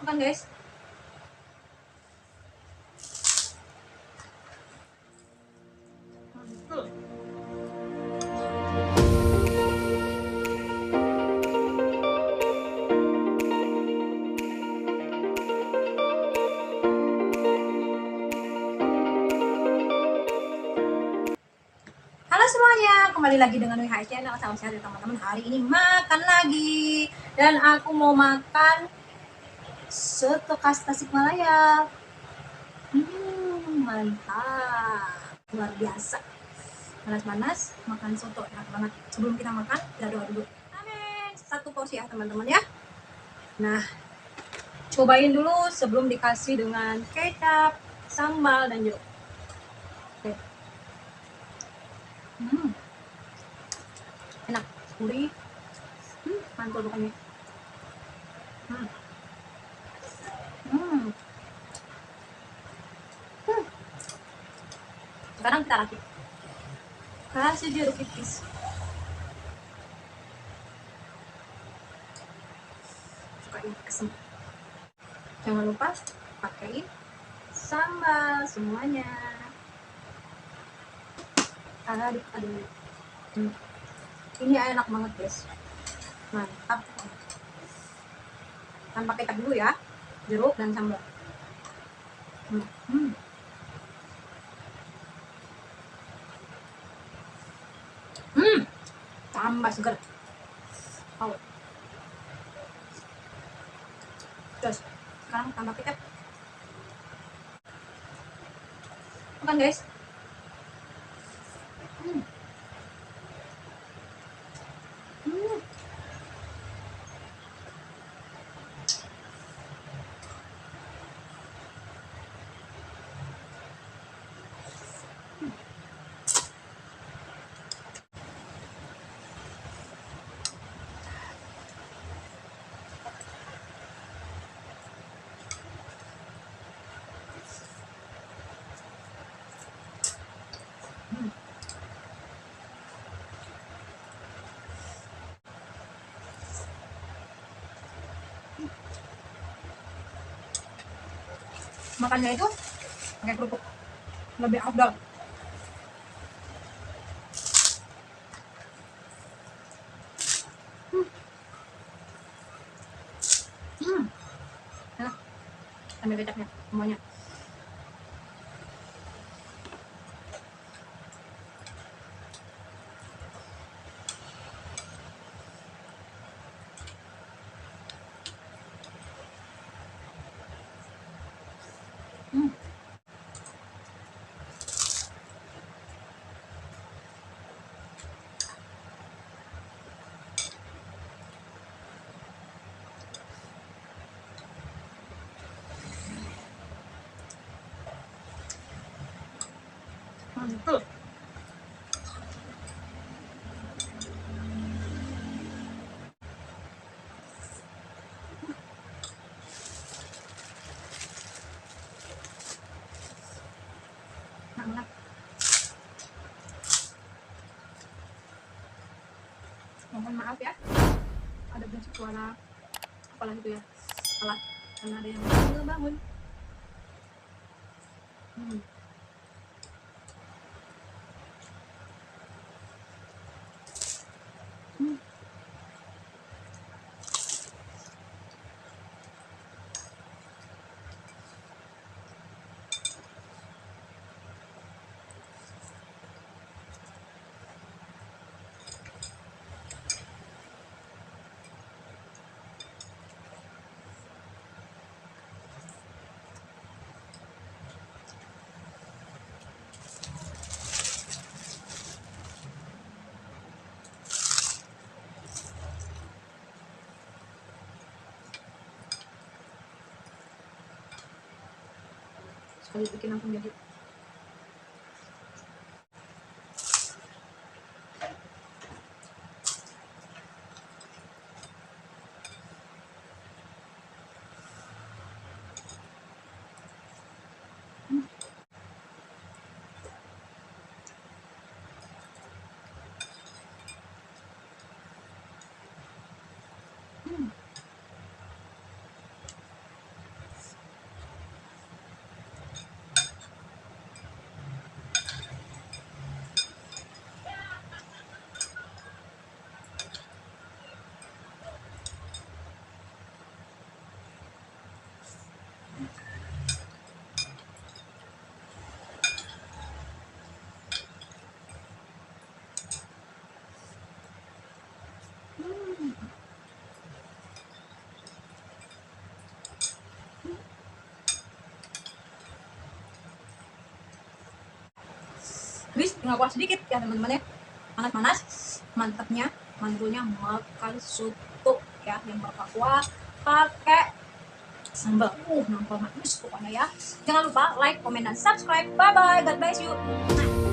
Makan guys. Mantul. Halo semuanya, kembali lagi dengan WH Channel. Salam sehat ya teman-teman. Hari ini makan lagi, dan aku mau makan soto khas Tasikmalaya. Mantap, luar biasa. Panas-panas, makan soto enak banget. Sebelum kita makan, kita doa dulu. Amin. Satu porsi ya teman-teman ya. Nah, cobain dulu sebelum dikasih dengan kecap, sambal, dan jeruk. Oke. Enak, gurih. Mantul pokoknya. Sekarang kita rakit. Kasih jeruk tipis. Sukain kesem. Jangan lupa pakai sambal semuanya. Aduk-aduk. Ini enak banget guys. Mantap. Tanpa kecap dulu ya, jeruk dan sambal. Tambah segar. Oh. Terus sekarang tambah kecap. Makan guys. Makannya itu pakai kerupuk lebih afdal. Enak. Ambil kecapnya semuanya. Mantul. Enak. Mohon maaf ya, ada berisik suara apalah itu ya, alat, karena ada yang bangun. Sekali bikin langsung jadi. Please tinggal kuah sedikit ya teman-teman ya. Panas-panas, mantapnya, mantunya makan soto ya yang berkuah pakai sambal. Nampak manis pokoknya ya. Jangan lupa like, comment, dan subscribe. Bye bye. God bless you.